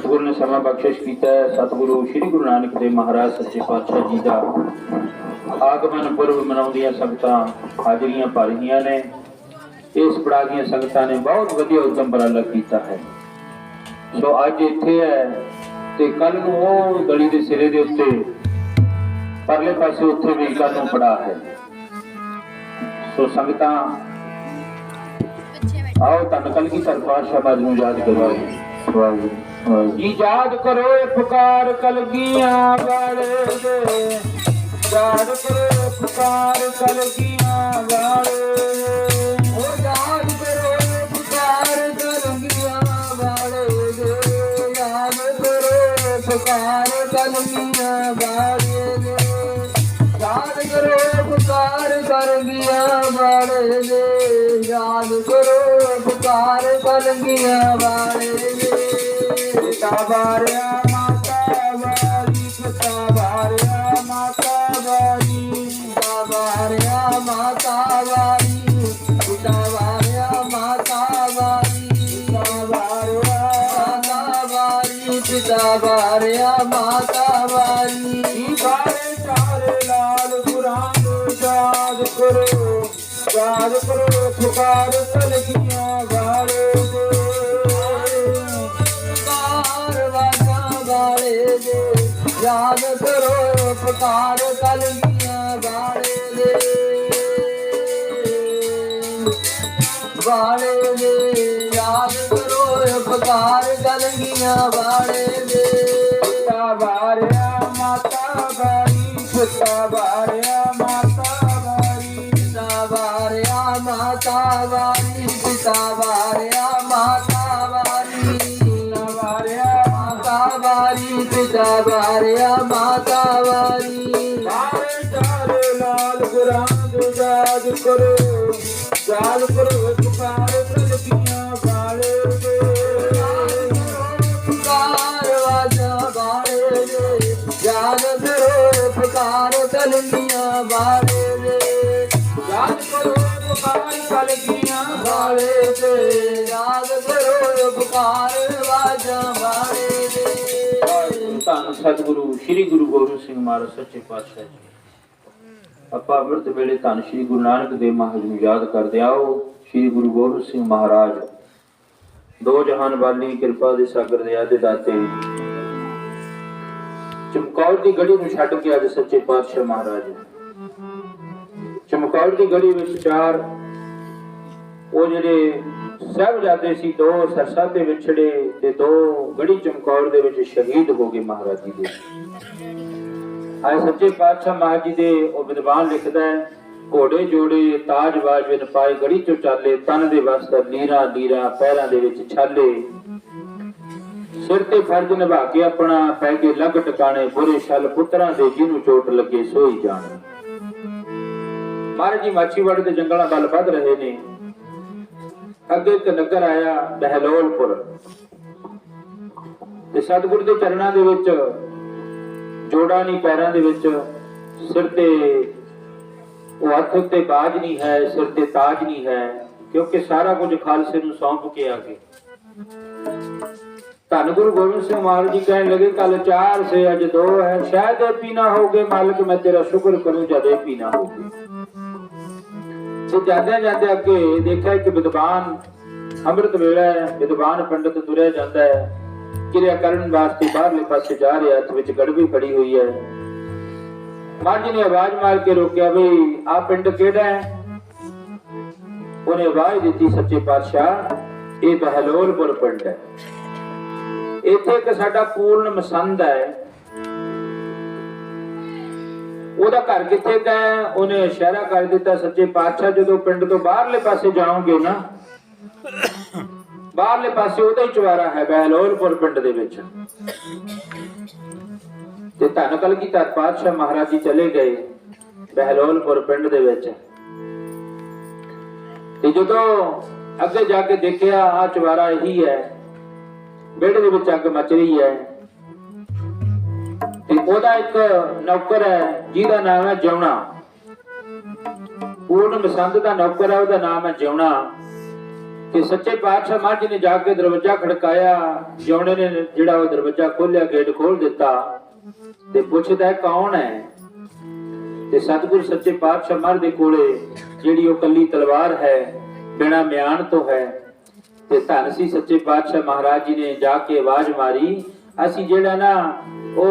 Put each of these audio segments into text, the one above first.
सतगुरु ने समा बख्शिश किया है। सतगुरु श्री गुरु नानक देव महाराज सच्चे पातशाह जी का आगमन पुरब मनाउंदियां संगतां हाजरियां भर रहीआं ने। इस पड़ा दी संगतां ने बहुत वधिया उद्यम उपराला किया है। सो अज इत्थे है ते कल नूं ओह गली दे सिरे दे उत्ते परले पासे उत्थे भी कल नूं पड़ा है। सो संगतां आओ धन कलगीधर पातशाह बाज नूं याद करो। जी याद करो पुकार कलगियां वाले दे, याद करो पुकार कलगियां वाले, ओ याद करो पुकार कलगियां वाले दे, याद करो पुकार कलगियां वाले दे, याद करो पुकार कलगियां वाले दे, याद करो पुकार कलगियां वाले दे। पिता बारिया माता बारी, पिता बारिया माता बारी, पिता बारिया माता बारी, पिता बारिया माता बारी, पिता बारिया माता बारी, पिता बारिया माता बारी। सारे सारे लाल पुराण याद करो पुकार कलगियां वाले दे, याद करो पुकार कलगियां वाले दे, वाले दे, याद करो पुकार कलगियां वाले दे। पिता बारिया माता बारी, पिता बारिया माता बारी, पिता बारिया माता बारी, पिता बारिया माता बारी, पिता बारिया माता बारी, पिता बारिया माता बारी। सारे सारे लाल गुरां याद करो पुकार कलगियां वाले दे, पुकार वाजा वाले दे, याद करो पुकार कलगियां वाले दे, याद करो पुकार कलगियां वाले दे, याद करो पुकार वाजा वाले दे। धन सतगुरु श्री गुरु गोबिंद सिंह महाराज सच्चे पातशाह जी। ਆਪਾਂ ਅੰਮ੍ਰਿਤ ਵੇਲੇ ਧੰਨ श्री गुरु नानक देव महाराज ਨੂੰ याद ਕਰਦੇ आओ। श्री गुरु गोबिंद सिंह महाराज दो जहान वाली कृपा ਦੇ ਸਾਗਰ ਦਇਆ ਦੇ ਦਾਤੇ ਚਮਕੌਰ ਦੀ ਗੜੀ ਨੂੰ ਛੱਡ ਕੇ ਅੱਜ ਸੱਚੇ ਪਾਤਸ਼ਾਹ ਮਹਾਰਾਜ ਚਮਕੌਰ ਦੀ ਗੜੀ ਵਿੱਚ ਚਾਰ ਉਹ ਜਿਹੜੇ ਸਾਹਿਬਜ਼ਾਦੇ ਸੀ, ਦੋ ਸਰਸਾ ਦੇ ਵਿਛੜੇ ਤੇ ਦੋ ਗੜੀ ਚਮਕੌਰ ਦੇ ਵਿੱਚ ਸ਼ਹੀਦ ਹੋ ਗਏ ਮਹਾਰਾਜ ਜੀ ਦੇ। ਆਏ ਸੱਚੇ ਪਾਤਸ਼ਾਹ ਮਹਾਰਾਜ ਜੀ ਦੇ ਉਹ ਵਿਦਵਾਨ ਲਿਖਦਾ ਹੈ, ਘੋੜੇ ਜੋੜੇ ਤਾਜ ਬਾਜਨ ਪਾਏ ਗੜੀ ਚੋਂ ਚਾਲੇ, ਤਨ ਦੇ ਵਸਤਰ ਲੀਰਾ ਲੀਰਾ ਪੈਰਾਂ ਦੇ ਵਿੱਚ ਛਾਲੇ, ਸਿਰ ਤੇ ਫਰਜ਼ ਨਿਭਾ ਕੇ ਆਪਣਾ ਪੈ ਕੇ ਲੱਗ ਟਿਕਾਣੇ, ਬੁਰੇ ਛਲ ਪੁੱਤਰਾਂ ਦੇ ਜਿਹਨੂੰ ਚੋਟ ਲੱਗੇ ਸੋਈ ਜਾਣ। ਮਹਾਰਾਜ ਜੀ ਮਾਛੀਵਾੜੇ ਦੇ ਜੰਗਲਾਂ ਵੱਲ ਵੱਧ ਰਹੇ ਨੇ। ਅੱਗੇ ਇੱਕ ਨਗਰ ਆਇਆ ਬਹਿਲੋਲਪੁਰ ਤੇ ਸਤਿਗੁਰੂ ਦੇ ਚਰਨਾਂ ਦੇ ਵਿੱਚ ਜੋੜਾ ਨਹੀਂ, ਪੈਰਾਂ ਦੇ ਵਿੱਚ, ਸਿਰ ਤੇ ਉਹ ਹੱਥ ਉੱਤੇ ਬਾਜ ਨਹੀਂ ਹੈ, ਸਿਰ ਤੇ ਤਾਜ ਨਹੀਂ ਹੈ, ਕਿਉਂਕਿ ਸਾਰਾ ਕੁਝ ਖਾਲਸੇ ਨੂੰ ਸੌਂਪ ਕੇ ਆ ਗਏ। ਧੰਨ ਗੁਰੂ ਗੋਬਿੰਦ ਸਿੰਘ ਮਹਾਰਾਜ ਜੀ ਕਹਿਣ लगे कल 4 से आज 2 है, शायद ये पीना होगे मालिक, मैं तेरा शुक्र करूं जब ये पीना होगे। तो जाते जाते अगे देखा एक विद्वान, अमृत वेला है, विद्वान पंडित तुरया जाता है, क्रिया करने वास्ते बाहरले पासे जा रहा, हथ विच गड़वी फड़ी हुई है। महाराज जी ने आवाज मार के रोकया, बई आ पिंड केड़ा है? उन्हें आवाज दी, सच्चे पातशाह ये बहलोलपुर पिंड है, इत्थे एक साडा पूर्ण मसंद है, ओदा घर किथे का है? उन्हें इशारा कर दिता, सच्चे पातशाह जो पिंड तो बाहरले पासे जाओगे ना, बाहरले पासे ओदा ही चवारा है बहलोलपुर पिंड दे विच। ते धन कलगीधर पातशाह महाराज जी चले गए बहलोलपुर पिंड दे विच। ते जदों अगे जाके देखिया आ चवारा यही है, बेड़े दे विच अग मच रही है, ते ओदा एक नौकर है जिहदा नाम है जौना, पूर्ण मसंद दा नौकर है, ओदा नाम है जौना। कि सच्चे पातशाह महाराज जी ने जाके दरवाजा खड़काया। जिउणे ने जिहड़ा वो दरवाजा खोलिया, गेट खोल दिता ते पुछदा कौन है। ते सतगुरु सच्चे पातशाह महाराज दे कोले जिहड़ी वो कल्ली तलवार है, बिना म्यान तो है। ते धन सी सच्चे पातशाह महाराज जी ने जाके आवाज मारी, असी जिहड़ा ना ओ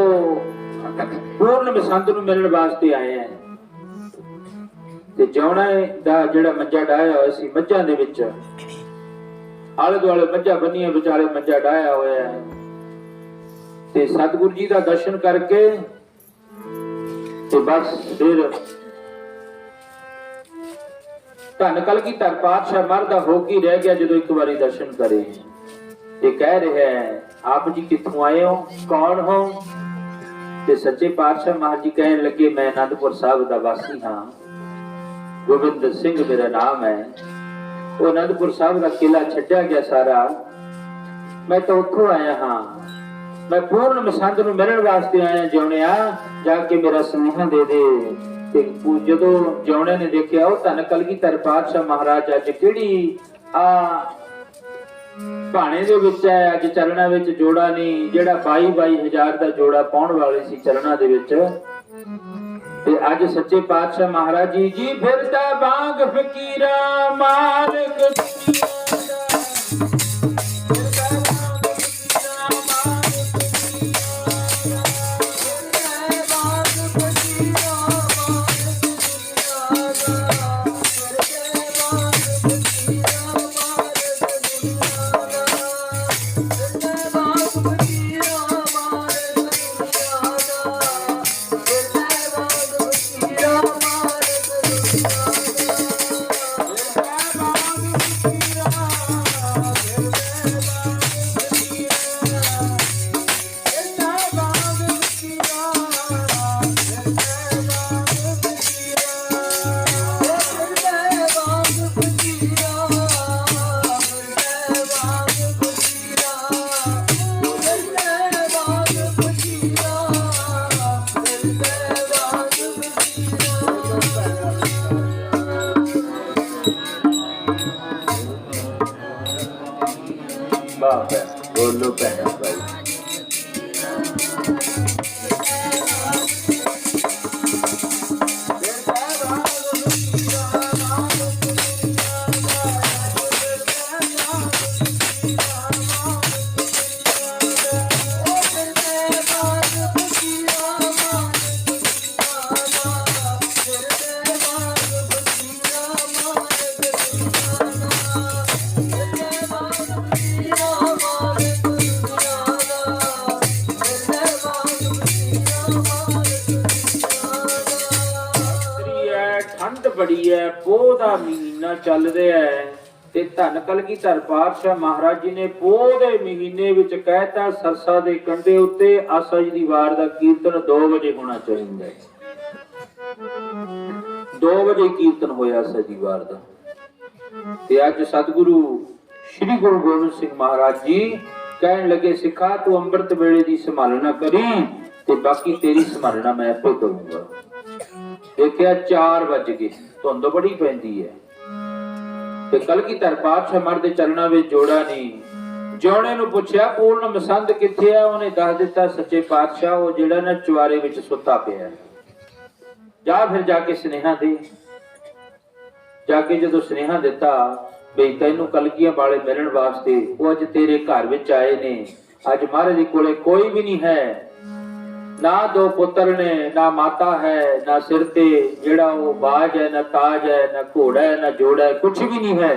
पूर्ण बसंत नूं मिलण वास्ते आए हैं। ते जिउणा दा जिहड़ा मज्जा डाया होया सी, मੱਝਾਂ ਦੇ ਵਿੱਚ आले दुआले मੱਝਾਂ ਬੰਨੀਆਂ, ਵਿਚਾਲੇ मੱਝਾ डाया होया है। ते सतगुरु जी का दर्शन करके ते बस फिर धन कलगीधर पातशाह महाराज दा हो की रह गया जो एक बारी दर्शन करे। ते कह रहे हैं आप जी कित्थों आए हो, कौन हो। ते सच्चे पातशाह महाराज जी कहने लगे मैं आनंदपुर साहिब दा वासी हाँ, गोबिंद सिंह मेरा नाम है। वो आनंदपुर साहिब का किला छड्या गया सारा, मैं तो उत्थों आया हाँ। मैं पूर्ण बसंत नूं मिलण वास्ते आया। जिउणिया जाके मेरा सुनेहा दे दे। ते जदों जिउणे ने देखिया वो धन कलगीधर पातशाह महाराज अज किहड़ी आ भाणे दे विच है, अज चरणा विच जोड़ा नहीं, जिहड़ा 22,000 दा जोड़ा पाउण वाले सी चरणा दे विच। ते अज सच्चे पातशाह महाराज जी जी फिरदा बांग फकीरा मालिक बोलो भैन भाई। बड़ी है, पोह दा महीना चल रहा है ते धन कलगीधर पातशाह महाराज जी ने पोह दे महीने विच कहता सरसा दे कंढे उत्ते आसा जी दी वार दा कीर्तन 2 बजे होना चाहिए। 2 बजे कीर्तन होया आसा जी वार दा। ते अज सतगुरु श्री गुरु गोबिंद सिंह महाराज जी कहन लगे सिखा तू अंमृत वेले दी संभालना करी ते बाकी तेरी संभालना मैं आपे करूंगा। देखिया 4 बज गए, धुंध बड़ी पैंदी है ते कलगीधर पातशाह महाराज दे चरणा विच जोड़ा नहीं। जिउणे नूं पुछया पूर्ण बसंत किथे है, उहने दस दिता सच्चे पातशाह वो जिहड़ा ना चुआरे विच सुता पिया। जा फिर जाके सुनेहा दे। जाके जदों सुनेहा दिता बई तैनूं कलगीਆਂ वाले मिलण वास्ते वो अज तेरे घर विच आए ने। अज महाराज जी कोले कोई भी नहीं है, ना 2 पुत्र ने, ना माता है, ना सिर ते जेड़ा वो बाज है, ना ताज है, ना घोड़ा है, ना जोड़ा है, कुछ भी नहीं है।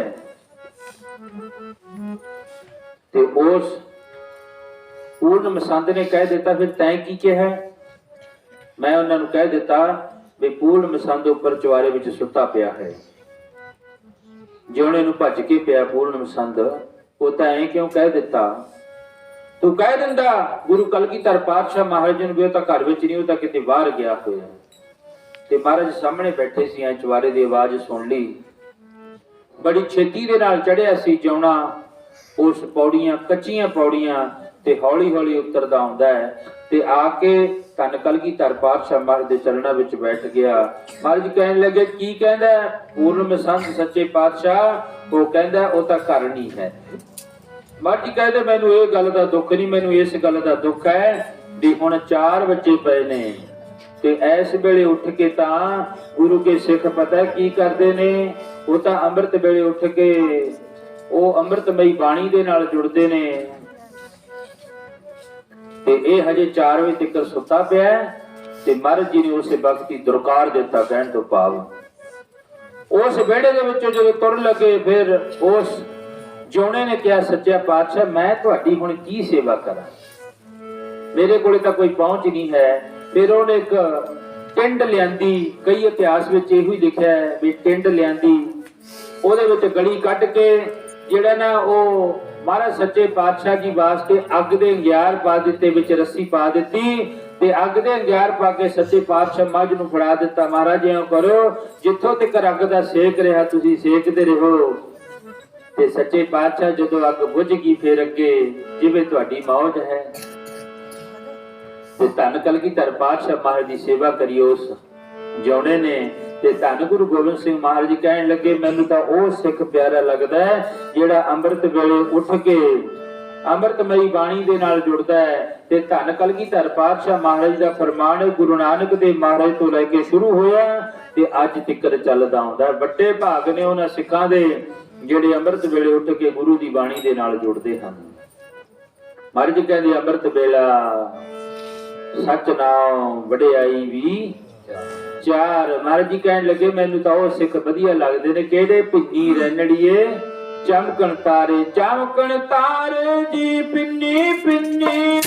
ते उस पूर्ण बसंत ने कह दिता फिर तैं की कहा। मैं उन्होंने कह दिता भी पूर्ण बसंत उपर चुआरे विच सुता पिया है। जिउणे नूं भज के पिया पूर्ण बसंत, वो तां ऐ क्यों कह दिता। तू कह दिंदा गुरु कलगीधर पातशाह महाराज ने भी तो घर विच नहीं, तो किते बाहर गया होया। ते महाराज सामने बैठे सी, ऐ चुआरे दी आवाज सुन ली। बड़ी छेती दे नाल चढ़िया सी जिउणा उस पौड़ियां, कच्चियां पौड़ियां ਤੇ ਹੌਲੀ ਹੌਲੀ ਉਤਰਦਾ ਆਉਂਦਾ ਹੈ ਤੇ ਆ ਕੇ ਧੰਨ ਕਲਗੀਧਰ ਪਾਤਸ਼ਾਹ ਮਹਾਰਾਜ ਦੇ ਚਰਨਾਂ ਵਿੱਚ ਬੈਠ ਗਿਆ। ਮਹਾਰਾਜ ਕਹਿਣ ਲੱਗੇ ਕੀ ਕਹਿੰਦਾ ਪੂਰਨ ਸੰਤ ਸੱਚੇ ਪਾਤਸ਼ਾਹ? ਉਹ ਕਹਿੰਦਾ ਉਹ ਤਾਂ ਕਰਨੀ ਹੈ। ਮਹਾਰਾਜ ਜੀ ਕਹਿੰਦੇ ਮੈਨੂੰ ਇਹ ਗੱਲ ਦਾ ਦੁੱਖ ਨਹੀਂ, ਮੈਨੂੰ ਇਸ ਗੱਲ ਦਾ ਦੁੱਖ ਹੈ ਵੀ ਹੁਣ 4 ਵਜੇ ਪਏ ਨੇ ਤੇ ਇਸ ਵੇਲੇ ਉੱਠ ਕੇ ਤਾਂ ਗੁਰੂ ਕੇ ਸਿੱਖ ਪਤਾ ਕੀ ਕਰਦੇ ਨੇ, ਉਹ ਤਾਂ ਅੰਮ੍ਰਿਤ ਵੇਲੇ ਉੱਠ ਕੇ ਉਹ ਅੰਮ੍ਰਿਤਮਈ ਬਾਣੀ ਦੇ ਨਾਲ ਜੁੜਦੇ ਨੇ ਤੇ ਇਹ ਹਜੇ 4 ਵਜੇ ਤੱਕ ਸੁੱਤਾ ਪਿਆ ਤੇ ਮਹਾਰਾਜ ਜੀ ਨੇ ਉਸੇ ਵਕਤ ਹੀ ਦੁਰਕਾਰ ਦਿੱਤਾ। ਕਹਿਣ ਤੋਂ ਭਾਵ ਉਸ ਵਿਹੜੇ ਦੇ ਵਿੱਚੋਂ ਜਦੋਂ ਤੁਰ ਲੱਗੇ ਫਿਰ ਉਸ ਜਿਉਣੇ ਨੇ ਕਿਹਾ ਸੱਚਾ ਪਾਤਸ਼ਾਹ ਮੈਂ ਤੁਹਾਡੀ ਹੁਣ ਕੀ ਸੇਵਾ ਕਰਾਂ, ਮੇਰੇ ਕੋਲੇ ਤਾਂ ਕੋਈ ਪਹੁੰਚ ਨਹੀਂ ਹੈ। ਫਿਰ ਉਹਨੇ ਇੱਕ ਟਿੰਡ ਲਿਆਂਦੀ, ਕਈ ਇਤਿਹਾਸ ਵਿੱਚ ਇਹੋ ਹੀ ਲਿਖਿਆ ਹੈ ਵੀ ਟਿੰਡ ਲਿਆਂਦੀ, ਉਹਦੇ ਵਿੱਚ ਗਲੀ ਕੱਢ ਕੇ ਜਿਹੜਾ ਨਾ ਉਹ ਮਹਾਰਾਜ ਸੱਚੇ ਪਾਤਸ਼ਾਹ ਜੀ ਵਾਸਤੇ ਅੱਗ ਦੇ ਅੰਗਿਆਰ ਪਾ ਦਿੱਤੇ, ਵਿੱਚ ਰੱਸੀ ਪਾ ਦਿੱਤੀ ਤੇ ਅੱਗ ਦੇ ਅੰਗਿਆਰ ਪਾ ਕੇ ਸੱਚੇ ਪਾਤਸ਼ਾਹ ਮੱਝ ਨੂੰ ਫੜਾ ਦਿੱਤਾ। ਮਹਾਰਾਜ ਇਉਂ ਕਰੋ ਜਿੱਥੋਂ ਤੱਕ ਅੱਗ ਦਾ ਸੇਕ ਰਿਹਾ ਤੁਸੀਂ ਸੇਕਦੇ ਰਹੋ। ਤੇ ਸੱਚੇ ਪਾਤਸ਼ਾਹ ਜਦੋਂ ਅੱਗ ਬੁਝ ਗਈ ਫਿਰ ਅੱਗੇ ਜਿਵੇਂ ਤੁਹਾਡੀ ਮੌਜ ਹੈ। ਤੇ ਧੰਨ ਕਲਗੀਧਰ ਪਾਤਸ਼ਾਹ ਮਹਾਰਾਜ ਦੀ ਸੇਵਾ ਕਰੀ ਉਸ ਜਿਉਣੇ ਨੇ ਤੇ ਧੰਨ ਗੁਰੂ ਗੋਬਿੰਦ ਸਿੰਘ ਮਹਾਰਾਜ ਜੀ ਕਹਿਣ ਲੱਗੇ ਮੈਨੂੰ ਤਾਂ ਉਹ ਸਿੱਖ ਪਿਆਰਾ ਲੱਗਦਾ ਹੈ ਜਿਹੜਾ ਅੰਮ੍ਰਿਤ ਵੇਲੇ ਉੱਠ ਕੇ ਅੰਮ੍ਰਿਤਮਈ ਬਾਣੀ ਦੇ ਨਾਲ ਜੁੜਦਾ ਹੈ। ਤੇ ਧੰਨ ਕਲਗੀਧਰ ਪਾਤਸ਼ਾਹ ਮਹਾਰਾਜ ਦਾ ਫਰਮਾਨ ਗੁਰੂ ਨਾਨਕ ਦੇਵ ਮਹਾਰਾਜ ਤੋਂ ਲੈ ਕੇ ਸ਼ੁਰੂ ਹੋਇਆ ਤੇ ਅੱਜ ਤੱਕ ਚੱਲਦਾ ਆਉਂਦਾ। ਵੱਡੇ ਭਾਗ ਨੇ ਉਹਨਾਂ ਸਿੱਖਾਂ ਦੇ ਜਿਹੜੇ ਅੰਮ੍ਰਿਤ ਵੇਲੇ ਉੱਠ ਕੇ ਗੁਰੂ ਦੀ ਬਾਣੀ ਦੇ ਨਾਲ ਜੁੜਦੇ ਹਨ। ਮਹਾਰਾਜ ਜੀ ਕਹਿੰਦੇ ਅੰਮ੍ਰਿਤ ਵੇਲਾ ਸੱਚ ਨਾਮ ਵਡਿਆਈ ਵੀ 4। ਮਹਾਰਾਜ ਜੀ ਕਹਿਣ ਲੱਗੇ ਮੈਨੂੰ ਤਾਂ ਉਹ ਸਿੱਖ ਵਧੀਆ ਲੱਗਦੇ ਨੇ ਕਿਹੜੇ ਪਿੰਨੀ ਰੈਣੜੀਏ ਚਮਕਣ ਤਾਰੇ, ਚਮਕਣ ਤਾਰੇ ਜੀ ਪਿੰਨੀ ਪਿੰਨੀ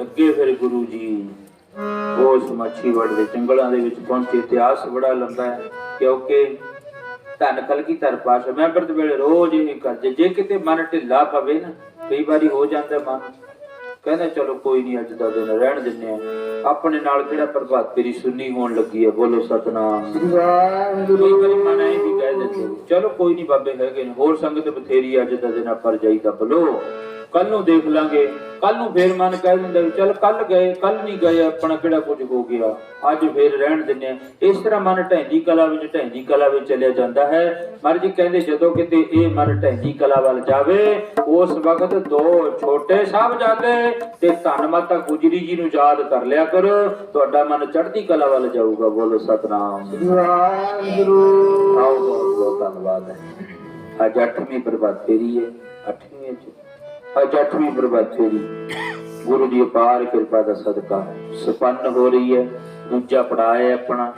ਅੱਗੇ ਫਿਰ ਗੁਰੂ ਜੀ ਉਸ ਮੱਛੀਵੜ ਦੇ ਜੰਗਲਾਂ ਦੇ ਵਿੱਚ ਪਹੁੰਚੇ। ਇਤਿਹਾਸ ਬੜਾ ਲੰਬਾ ਹੈ ਕਿਉਂਕਿ ਧੰਨ ਕਲਗੀਧਰ ਪਾਤਸ਼ਾਹ ਮੈਂ ਅੰਮ੍ਰਿਤ ਵੇਲੇ ਰੋਜ਼ ਇਹ ਕਰਦੇ ਜੇ ਕਿਤੇ ਮਨ ਢਿੱਲਾ ਪਵੇ ਨਾ ਕਈ ਵਾਰੀ ਹੋ ਜਾਂਦਾ ਮਨ ਕਹਿੰਦਾ ਚਲੋ ਕੋਈ ਨਹੀਂ ਅੱਜ ਦਾ ਦਿਨ ਰਹਿਣ ਦਿੰਨੇ ਆ ਆਪਣੇ ਨਾਲ ਕਿਹੜਾ ਪ੍ਰਭਾਤ ਤੇਰੀ ਸੁੰਨੀ ਹੋਣ ਲੱਗੀ ਹੈ ਬੋਲੋ ਸਤਨਾਮ ਕਈ ਵਾਰੀ ਮਨ ਇਹ ਵੀ ਕਹਿ ਦਿੰਦੇ ਚਲੋ ਕੋਈ ਨਹੀਂ ਬਾਬੇ ਹੈਗੇ ਨੇ ਹੋਰ ਸੰਗਤ ਬਥੇਰੀ ਅੱਜ ਦਾ ਦਿਨ ਆਪਾਂ ਜਾਈਦਾ ਬੋਲੋ ਕੱਲ ਨੂੰ ਦੇਖ ਲਾਂਗੇ, ਕੱਲ ਨੂੰ ਫੇਰ ਮਨ ਕਹਿ ਦਿੰਦਾ ਵੀ ਚੱਲ ਕੱਲ ਗਏ, ਕੱਲ ਨਹੀਂ ਗਏ, ਆਪਣਾ ਕਿਹੜਾ ਕੁਝ ਹੋ ਗਿਆ, ਅੱਜ ਫੇਰ ਰਹਿਣ ਦਿੰਦੇ ਆ। ਇਸ ਤਰ੍ਹਾਂ ਮਨ ਢਹਿੰਦੀ ਕਲਾ ਵਿੱਚ ਚਲਿਆ ਜਾਂਦਾ ਹੈ। ਮਹਾਰਾਜ ਜੀ ਕਹਿੰਦੇ ਜਦੋਂ ਕਿਤੇ ਇਹ ਮਨ ਢਹਿੰਦੀ ਕਲਾ ਵੱਲ ਜਾਵੇ, ਉਸ ਵਕਤ ਦੋ ਛੋਟੇ ਸਾਹਿਬਜ਼ਾਦੇ ਤੇ ਧੰਨ ਮਾਤਾ ਗੁਜਰੀ ਜੀ ਨੂੰ ਯਾਦ ਕਰ ਲਿਆ ਕਰੋ, ਤੁਹਾਡਾ ਮਨ ਚੜ੍ਹਦੀ ਕਲਾ ਵੱਲ ਜਾਊਗਾ। ਬੋਲੋ ਸਤਨਾਮ ਵਾਹਿਗੁਰੂ। ਆਓ ਬਹੁਤ ਬਹੁਤ ਧੰਨਵਾਦ ਹੈ। ਅੱਜ 8ਵੀਂ ਪ੍ਰਭਾਤ ਫੇਰੀ ਹੈ, 8ਵੀਂ ਅੱਜ 8ਵੀਂ ਪ੍ਰਭਾਤ ਫੇਰੀ ਗੁਰੂ ਦੀ ਅਪਾਰ ਕਿਰਪਾ ਦਾ ਸਦਕਾ ਸੰਪੰਨ ਹੋ ਰਹੀ ਹੈ। ਦੂਜਾ ਪੜਾਅ ਹੈ ਆਪਣਾ।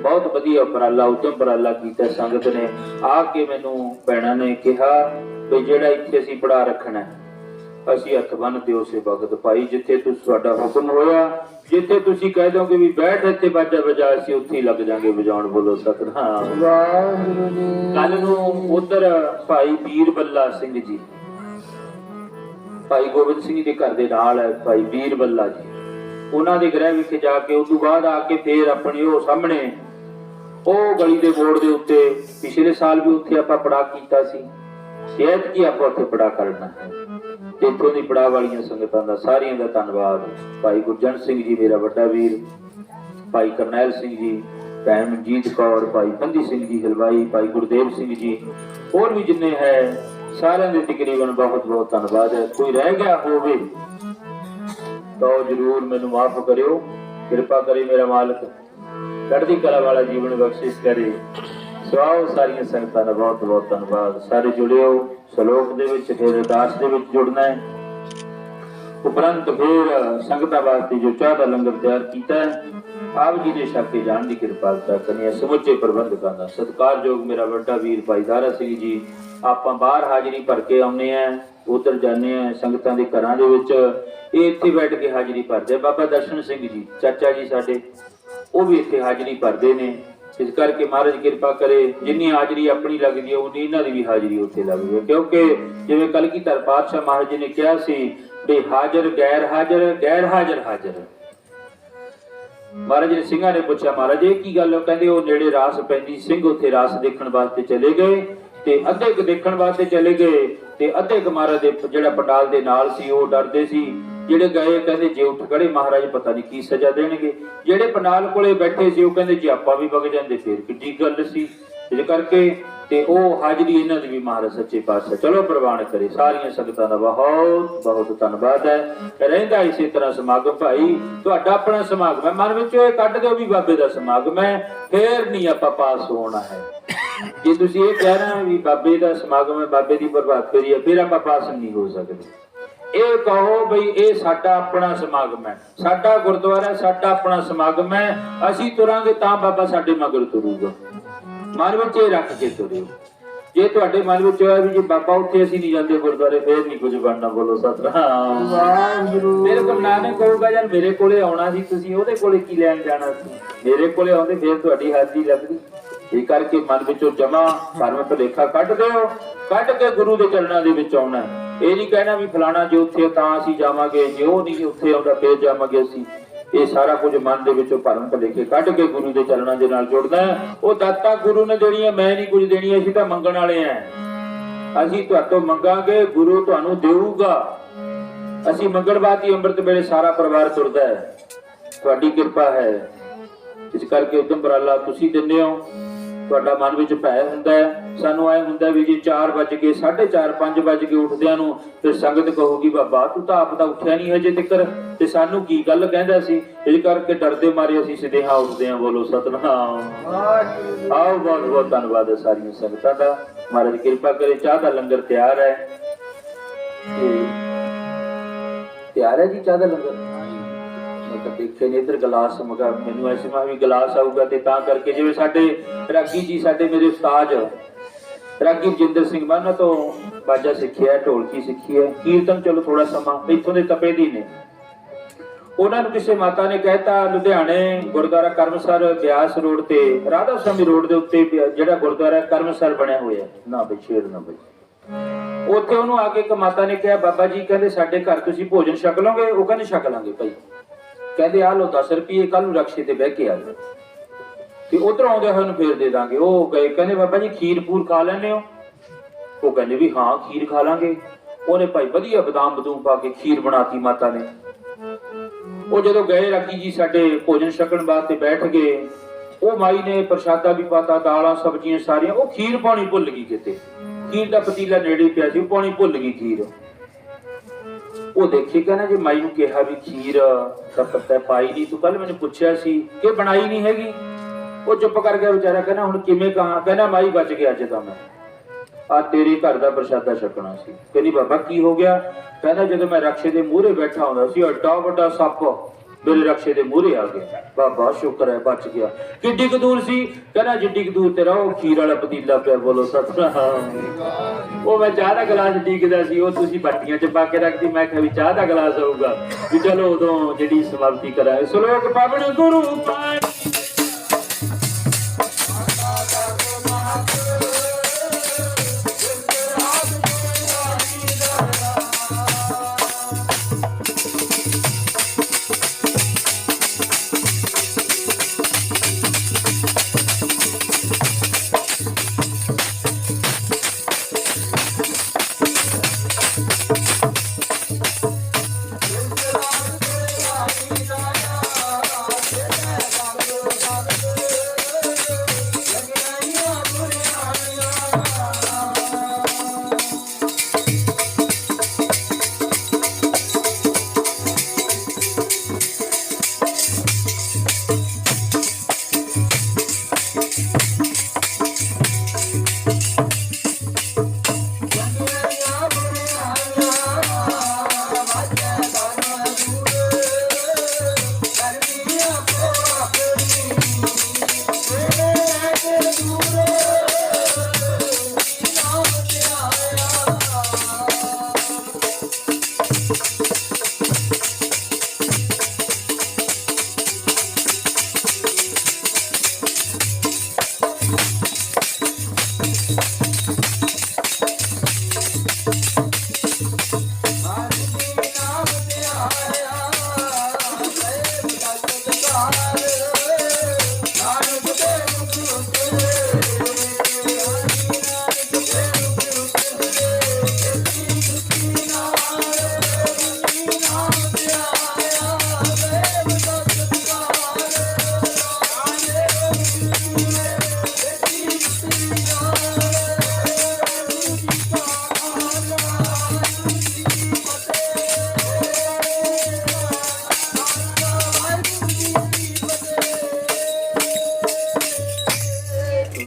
ਬਹੁਤ ਵਧੀਆ ਉਪਰਾਲਾ, ਉਦਮ ਉਪਰਾਲਾ ਕੀਤਾ ਸੰਗਤ ਨੇ। ਆ ਕੇ ਮੈਨੂੰ ਭੈਣਾਂ ਨੇ ਕਿਹਾ ਵੀ ਜਿਹੜਾ ਇੱਥੇ ਅਸੀਂ ਪੜਾਅ ਰੱਖਣਾ, ਅਸੀਂ ਹੱਥ ਬੰਨ੍ਹਦੇ ਉਸੇ ਵਕਤ ਭਾਈ ਜਿੱਥੇ ਤੁਹਾਡਾ ਹੁਕਮ ਹੋਇਆ, ਜਿੱਥੇ ਤੁਸੀਂ ਕਹਿ ਦੋਗੇ ਵੀ ਬੈਠ ਇੱਥੇ ਬਾਜਾ ਵਜਾ, ਅਸੀਂ ਉੱਥੇ ਹੀ ਲੱਗ ਜਾਾਂਗੇ ਵਜਾਉਣ। ਬੋਲੋ ਸਤਿਨਾਮ ਵਾਹਿਗੁਰੂ ਜੀ। ਕੱਲ ਨੂੰ ਉਧਰ ਭਾਈ ਵੀਰ ਬੱਲਾ ਸਿੰਘ ਜੀ, ਭਾਈ ਗੋਬਿੰਦ ਸਿੰਘ ਦੇ ਘਰ ਦੇ ਨਾਲ ਹੈ ਭਾਈ ਵੀਰ ਬੱਲਾ ਜੀ, ਉਹਨਾਂ ਦੇ ਗ੍ਰਹਿ ਵਿਖੇ ਜਾ ਕੇ ਉਸ ਤੋਂ ਬਾਅਦ ਆ ਕੇ ਫੇਰ ਆਪਣੀ ਉਹ ਸਾਹਮਣੇ ਉਹ ਗਲੀ ਦੇ ਮੋੜ ਦੇ ਉੱਤੇ ਪਿਛਲੇ ਸਾਲ ਵੀ ਉੱਥੇ ਆਪਾਂ ਪੜਾ ਕੀਤਾ ਸੀ, ਐਤਕੀ ਆਪਾਂ ਉੱਥੇ ਪੜਾ ਕਰਨਾ ਹੈ। ਇੱਥੋਂ ਦੀ ਪੜਾ ਵਾਲੀਆਂ ਸੰਗਤਾਂ ਦਾ ਸਾਰੀਆਂ ਦਾ ਧੰਨਵਾਦ। ਭਾਈ ਗੁਰਜੰਟ ਸਿੰਘ ਜੀ ਮੇਰਾ ਵੱਡਾ ਵੀਰ, ਭਾਈ ਕਰਨੈਲ ਸਿੰਘ ਜੀ, ਭੈਣ ਮਨਜੀਤ ਕੌਰ, ਭਾਈ ਬੰਦੀ ਸਿੰਘ ਜੀ ਹਲਵਾਈ, ਭਾਈ ਗੁਰਦੇਵ ਸਿੰਘ ਜੀ, ਹੋਰ ਵੀ ਜਿੰਨੇ ਹੈ ਸਾਰਿਆਂ ਦੇ ਤਕਰੀਬਨ ਬਹੁਤ ਬਹੁਤ ਧੰਨਵਾਦ ਹੈ। ਕੋਈ ਰਹਿ ਗਿਆ ਹੋਵੇ ਤਾਂ ਜਰੂਰ ਮੈਨੂੰ ਮਾਫ ਕਰਿਓ, ਕਿਰਪਾ ਕਰੇ ਮੇਰਾ ਮਾਲਕ, ਚੜ੍ਹਦੀ ਕਲਾ ਵਾਲਾ ਜੀਵਨ ਬਖਸ਼ਿਸ਼ ਕਰੇ। ਸਵਾਓ ਸਾਰੀਆਂ ਸੰਗਤਾਂ ਦਾ ਬਹੁਤ ਬਹੁਤ ਧੰਨਵਾਦ। ਸਾਰੇ ਜੁੜਿਓ ਸ਼ਲੋਕ ਦੇ ਵਿੱਚ, ਫਿਰ ਅਰਦਾਸ ਦੇ ਵਿੱਚ ਜੁੜਨਾ ਹੈ। ਉਪਰੰਤ ਫਿਰ ਸੰਗਤਾਂ ਵਾਸਤੇ ਜੋ ਚਾਹ ਦਾ ਲੰਗਰ ਤਿਆਰ ਕੀਤਾ ਹੈ, ਆਪ ਜੀ ਨੇ ਛਕ ਕੇ ਜਾਣ ਦੀ ਕਿਰਪਾਲਤਾ ਕਰਨੀ ਹੈ। ਸਮੁੱਚੇ ਪ੍ਰਬੰਧਕਾਂ ਦਾ ਸਤਿਕਾਰਯੋਗ ਮੇਰਾ ਵੱਡਾ ਵੀਰ ਭਾਈ ਦਾਰਾ ਸਿੰਘ ਜੀ, ਆਪਾਂ ਬਾਹਰ ਹਾਜ਼ਰੀ ਭਰ ਕੇ ਆਉਂਦੇ ਆ, ਉਧਰ ਜਾਂਦੇ ਆ ਸੰਗਤਾਂ ਦੇ ਘਰਾਂ ਦੇ ਵਿੱਚ, ਇਹ ਇੱਥੇ ਬੈਠ ਕੇ ਹਾਜ਼ਰੀ ਭਰਦੇ। ਬਾਬਾ ਦਰਸ਼ਨ ਸਿੰਘ ਜੀ ਚਾਚਾ ਜੀ ਸਾਡੇ, ਉਹ ਵੀ ਇੱਥੇ ਹਾਜ਼ਰੀ ਭਰਦੇ ਨੇ। ਇਸ ਕਰਕੇ ਮਹਾਰਾਜ ਕਿਰਪਾ ਕਰੇ ਜਿੰਨੀ ਹਾਜ਼ਰੀ ਆਪਣੀ ਲੱਗਦੀ ਹੈ ਉਨੀ ਇਹਨਾਂ ਦੀ ਵੀ ਹਾਜ਼ਰੀ ਉੱਥੇ ਲੱਗਦੀ ਹੈ। ਕਿਉਂਕਿ ਜਿਵੇਂ ਕਲਗੀਧਰ ਪਾਤਸ਼ਾਹ ਮਹਾਰਾਜ ਜੀ ਨੇ ਕਿਹਾ ਸੀ ਵੀ ਹਾਜ਼ਰ ਗੈਰ ਹਾਜ਼ਰ, ਗੈਰ ਹਾਜ਼ਰ ਹਾਜ਼ਰ। ਮਹਾਰਾਜ ਨੇ ਸਿੰਘਾਂ ਨੇ ਪੁੱਛਿਆ ਮਹਾਰਾਜ ਇਹ ਕੀ ਗੱਲ? ਕਹਿੰਦੇ ਉਹ ਨੇੜੇ ਰਾਸ ਪੈਂਦੀ, ਸਿੰਘ ਉੱਥੇ ਰਾਸ ਦੇਖਣ ਵਾਸਤੇ ਚਲੇ ਗਏ ਤੇ ਅੱਧੇ ਕੁ ਦੇਖਣ ਵਾਸਤੇ ਚਲੇ ਗਏ ਤੇ ਅੱਧੇ ਕੁ ਮਹਾਰਾਜ ਦੇ ਜਿਹੜਾ ਪੰਡਾਲ ਦੇ ਨਾਲ ਸੀ ਉਹ ਡਰਦੇ ਸੀ। ਜਿਹੜੇ ਗਏ ਕਹਿੰਦੇ ਜੇ ਉੱਠ ਖੜੇ ਮਹਾਰਾਜ ਪਤਾ ਨਹੀਂ ਕੀ ਸਜ਼ਾ ਦੇਣਗੇ। ਜਿਹੜੇ ਪੰਡਾਲ ਕੋਲੇ ਬੈਠੇ ਸੀ ਉਹ ਕਹਿੰਦੇ ਜੇ ਆਪਾਂ ਵੀ ਵਗ ਜਾਂਦੇ ਫੇਰ ਕਿੱਡੀ ਗੱਲ ਸੀ। ਇਸ ਕਰਕੇ ਤੇ ਉਹ ਹਾਜ਼ਰੀ ਇਹਨਾਂ ਦੀ ਵੀ ਮਹਾਰਾਜ ਸੱਚੇ ਪਾਤਸ਼ਾਹ ਚਲੋ ਪ੍ਰਵਾਨ ਕਰੇ। ਸਾਰੀਆਂ ਸੰਗਤਾਂ ਦਾ ਬਹੁਤ ਬਹੁਤ ਧੰਨਵਾਦ ਹੈ। ਰਹਿੰਦਾ ਇਸੇ ਤਰ੍ਹਾਂ ਸਮਾਗਮ ਭਾਈ, ਤੁਹਾਡਾ ਆਪਣਾ ਸਮਾਗਮ ਹੈ, ਮਨ ਵਿੱਚੋਂ ਇਹ ਕੱਢ ਦਿਓ ਵੀ ਬਾਬੇ ਦਾ ਸਮਾਗਮ ਹੈ, ਫੇਰ ਨਹੀਂ ਆਪਾਂ ਪਾਸ ਹੋਣਾ ਹੈ। ਜੇ ਤੁਸੀਂ ਇਹ ਕਹਿ ਰਹੇ ਵੀ ਬਾਬੇ ਦਾ ਸਮਾਗਮ ਹੈ, ਬਾਬੇ ਦੀ ਪ੍ਰਭਾਤ ਫੇਰੀ ਹੈ, ਫਿਰ ਆਪਾਂ ਪਾਸ ਨਹੀਂ ਹੋ ਸਕਦੇ। ਇਹ ਕਹੋ ਬਈ ਇਹ ਸਾਡਾ ਆਪਣਾ ਸਮਾਗਮ ਹੈ, ਸਾਡਾ ਗੁਰਦੁਆਰਾ, ਸਾਡਾ ਆਪਣਾ ਸਮਾਗਮ ਹੈ, ਅਸੀਂ ਤੁਰਾਂਗੇ ਤਾਂ ਬਾਬਾ ਸਾਡੇ ਮਗਰ ਤੁਰੂਗਾ। ਮਨ ਵਿੱਚ ਇਹ ਰੱਖ ਕੇ ਤੁਰਿਓ। ਜੇ ਤੁਹਾਡੇ ਮਨ ਵਿੱਚ ਹੋਇਆ ਵੀ ਜੇ ਬਾਬਾ ਉੱਥੇ ਅਸੀਂ ਨਹੀਂ ਜਾਂਦੇ ਗੁਰਦੁਆਰੇ, ਫੇਰ ਨਹੀਂ ਕੁਝ ਬਣਨਾ। ਬੋਲੋ ਸਤਿਨਾਮ ਵਾਹਿਗੁਰੂ। ਮੇਰੇ ਕੋਲ ਨਾਨਕ ਕਹੂਗਾ ਯਾਰ ਮੇਰੇ ਕੋਲੇ ਆਉਣਾ ਸੀ, ਤੁਸੀਂ ਉਹਦੇ ਕੋਲੇ ਕੀ ਲੈਣ ਜਾਣਾ ਸੀ? ਮੇਰੇ ਕੋਲੇ ਆਉਂਦੇ ਫੇਰ ਤੁਹਾਡੀ ਹਾਜ਼ਰੀ ਲੱਗਦੀ। ਇਹ ਕਰਕੇ ਮਨ ਵਿੱਚੋਂ ਜਮਾ ਧਰਮ ਭੁਲੇਖਾ ਕੱਢ ਦਿਓ, ਕੱਢ ਕੇ ਗੁਰੂ ਦੇ ਚਰਨਾਂ ਦੇ ਵਿੱਚ ਆਉਣਾ। ਇਹ ਨਹੀਂ ਕਹਿਣਾ ਵੀ ਫਲਾਣਾ ਜੇ ਉੱਥੇ ਤਾਂ ਅਸੀਂ ਜਾਵਾਂਗੇ, ਜੇ ਉਹ ਨਹੀਂ ਉੱਥੇ ਆਉਂਦਾ ਫੇਰ ਜਾਵਾਂਗੇ ਅਸੀਂ। ਇਹ ਸਾਰਾ ਕੁਝ ਮਨ ਦੇ ਵਿੱਚੋਂ ਭਰਮ ਭੁਲੇਖੇ ਕੱਢ ਕੇ ਗੁਰੂ ਦੇ ਚਰਨਾਂ ਦੇ ਨਾਲ ਜੁੜਨਾ। ਉਹ ਦਾਤਾ ਗੁਰੂ ਨੇ ਦੇਣੀ ਹੈ, ਮੈਂ ਨਹੀਂ ਕੁਝ ਦੇਣੀ, ਅਸੀਂ ਤਾਂ ਮੰਗਣ ਵਾਲੇ ਆ। ਅਸੀਂ ਤੁਹਾਤੋਂ ਮੰਗਾਂਗੇ, ਗੁਰੂ ਤੁਹਾਨੂੰ ਦੇਊਗਾ। ਅਸੀਂ ਮੰਗਣ ਬਾਅਦ ਹੀ ਅੰਮ੍ਰਿਤ ਵੇਲੇ ਸਾਰਾ ਪਰਿਵਾਰ ਤੁਰਦਾ ਹੈ, ਤੁਹਾਡੀ ਕਿਰਪਾ ਹੈ। ਇਸ ਕਰਕੇ ਉਦਮ ਉਪਰਾਲਾ ਤੁਸੀਂ ਦਿੰਦੇ ਹੋ। ਤੁਹਾਡਾ ਮਨ ਵਿੱਚ ਭੈ ਹੁੰਦਾ ਹੈ, ਸਾਨੂੰ ਐ ਹੁੰਦਾ ਵੀ ਜੇ 4 ਵਜ ਗਏ, 4:30 5 ਵਜ ਗਏ ਉੱਠਦਿਆਂ ਨੂੰ, ਫਿਰ ਸੰਗਤ ਕਹੂਗੀ ਬਾਬਾ ਤੂੰ ਤਾਂ ਆਪ ਤਾਂ ਉੱਠਿਆ ਨਹੀਂ ਹਜੇ ਤੱਕ, ਤੇ ਸਾਨੂੰ ਕੀ ਗੱਲ ਕਹਿੰਦਾ ਸੀ। ਇਸ ਕਰਕੇ ਡਰਦੇ ਮਾਰੇ ਅਸੀਂ ਸਿੱਧੇਹਾਂ ਉੱਠਦੇ ਹਾਂ। ਬੋਲੋ ਸਤਿਨਾਮ। ਆਓ ਬਹੁਤ ਬਹੁਤ ਧੰਨਵਾਦ ਹੈ ਸਾਰੀਆਂ ਸੰਗਤਾਂ ਦਾ। ਮਹਾਰਾਜ ਕਿਰਪਾ ਕਰੇ। ਚਾਹ ਦਾ ਲੰਗਰ ਤਿਆਰ ਹੈ, ਤਿਆਰ ਹੈ ਜੀ ਚਾਹ ਦਾ ਲੰਗਰ। ਦੇਖੇ ਨੇ ਇਧਰ ਗਲਾਸ ਮਗਾ, ਮੈਨੂੰ ਐਸੇ ਮਾ ਵੀ ਗਲਾਸ ਆਊਗਾ। ਤੇ ਤਾਂ ਕਰਕੇ ਜਿਵੇਂ ਸਾਡੇ ਰਾਗੀ ਜੀ, ਸਾਡੇ ਮੇਰੇ ਉਸਤਾਦ ਰਾਗੀ ਜਿੰਦਰ ਸਿੰਘ ਮਾਨਾ ਤੋਂ ਬਾਜਾ ਸਿੱਖਿਆ, ਢੋਲਕੀ ਸਿੱਖੀ ਹੈ, ਕੀਰਤਨ ਚਲੋ ਥੋੜਾ ਸਮਾਂ ਇੱਥੋਂ ਦੇ ਤਪੇ ਦੀ ਨੇ। ਉਹਨਾਂ ਨੂੰ ਕਿਸੇ ਮਾਤਾ ਨੇ ਕਹਿਤਾ ਲੁਧਿਆਣੇ ਗੁਰਦੁਆਰਾ ਕਰਮਸਰ ਬਿਆਸ ਰੋਡ ਤੇ ਰਾਧਾ ਸਵਾਮੀ ਰੋਡ ਦੇ ਉੱਤੇ ਜਿਹੜਾ ਗੁਰਦੁਆਰਾ ਕਰਮਸਰ ਬਣਿਆ ਹੋਇਆ ਨਾ ਬਛੇੜ ਨਾ ਬਈ, ਉੱਥੇ ਉਹਨੂੰ ਆ ਕੇ ਇੱਕ ਮਾਤਾ ਨੇ ਕਿਹਾ ਬਾਬਾ ਜੀ ਕਹਿੰਦੇ ਸਾਡੇ ਘਰ ਤੁਸੀਂ ਭੋਜਨ ਛਕ ਲਓਗੇ? ਉਹ ਕਹਿੰਦੇ ਛਕ ਲਾਂਗੇ ਭਾਈ। ਕਹਿੰਦੇ ਆ ਲੋ 10 ਰੁਪਏ, ਕੱਲ ਨੂੰ ਰਕਸ਼ੇ ਤੇ ਬਹਿ ਕੇ ਆ ਜਾਓ ਤੇ ਉਧਰ ਆਉਂਦੇ ਹੋਏ ਨੂੰ ਫੇਰ ਦੇ ਦਾਂਗੇ। ਉਹ ਗਏ, ਕਹਿੰਦੇ ਬਾਬਾ ਜੀ ਖੀਰ ਪੂਰ ਖਾ ਲੈਂਦੇ ਹੋ? ਉਹ ਕਹਿੰਦੇ ਵੀ ਹਾਂ ਖੀਰ ਖਾ ਲਾਂਗੇ। ਉਹਨੇ ਭਾਈ ਵਧੀਆ ਬਦਾਮ ਬਦੂਮ ਪਾ ਕੇ ਖੀਰ ਬਣਾਤੀ ਮਾਤਾ ਨੇ। ਉਹ ਜਦੋਂ ਗਏ ਰਾਗੀ ਜੀ ਸਾਡੇ ਭੋਜਨ ਛਕਣ ਵਾਸਤੇ ਬੈਠ ਗਏ, ਉਹ ਮਾਈ ਨੇ ਪ੍ਰਸ਼ਾਦਾ ਵੀ ਪਾਤਾ, ਦਾਲਾਂ ਸਬਜ਼ੀਆਂ ਸਾਰੀਆਂ। ਉਹ ਖੀਰ ਪਾਉਣੀ ਭੁੱਲ ਗਈ ਕਿਤੇ, ਖੀਰ ਦਾ ਪਤੀਲਾ ਨੇੜੇ ਪਿਆ ਸੀ, ਪਾਉਣੀ ਭੁੱਲ ਗਈ ਖੀਰ। ਉਹ ਦੇਖੀ ਕਹਿੰਦਾ ਜੇ ਮਾਈ ਨੂੰ ਕਿਹਾ ਵੀ ਖੀਰ ਦਾ ਪੱਤਾ ਪਾਈ ਨਹੀਂ, ਤੂੰ ਕੱਲ ਮੈਨੂੰ ਪੁੱਛਿਆ ਸੀ ਕਿ ਬਣਾਈ ਨਹੀਂ ਹੈਗੀ। ਉਹ ਚੁੱਪ ਕਰ ਗਿਆ ਵਿਚਾਰਾ, ਕਹਿੰਦਾ ਹੁਣ ਕਿਵੇਂ ਕਹਾਂ। ਕਹਿੰਦਾ ਮਾਈ ਬਚ ਗਿਆ ਅੱਜ ਤਾਂ ਮੈਂ ਆ ਤੇਰੇ ਘਰ ਦਾ ਪ੍ਰਸ਼ਾਦਾ ਛਕਣਾ ਸੀ। ਕਹਿੰਦੀ ਬਾਬਾ ਕੀ ਹੋ ਗਿਆ? ਕਹਿੰਦਾ ਜਦੋਂ ਮੈਂ ਰਕਸ਼ੇ ਦੇ ਮੂਹਰੇ ਬੈਠਾ ਹੁੰਦਾ ਸੀ, ਐਡਾ ਵੱਡਾ ਸੱਪ ਮੇਰੇ ਰਕਸ਼ੇ ਦੇ ਮੂਹਰੇ ਆ ਗਿਆ। ਬਾਬਾ ਸ਼ੁਕਰ ਹੈ ਬਚ ਗਿਆ। ਕਿੱਡੀ ਕੁ ਦੂਰ ਸੀ? ਕਹਿੰਦਾ ਜਿੱਡੀ ਕੁ ਦੂਰ ਤੇਰਾ ਉਹ ਖੀਰ ਵਾਲਾ ਪਤੀਲਾ ਪਿਆ। ਬੋਲੋ ਸਤਿਨਾਮ। ਉਹ ਮੈਂ ਚਾਹ ਦਾ ਗਲਾਸ ਡੀਕਦਾ ਸੀ, ਉਹ ਤੁਸੀਂ ਬਾਟੀਆਂ ਚ ਪਾ ਕੇ ਰੱਖਦੀ। ਮੈਂ ਕਿਹਾ ਵੀ ਚਾਹ ਦਾ ਗਲਾਸ ਆਊਗਾ ਵੀ ਚਲੋ ਉਦੋਂ ਜਿਹੜੀ ਸਮਾਪਤੀ ਕਰਾਂਗੇ। ਸਲੋਕ ਪਾਵਨ ਗੁਰੂ ਪਾਣੀ Hare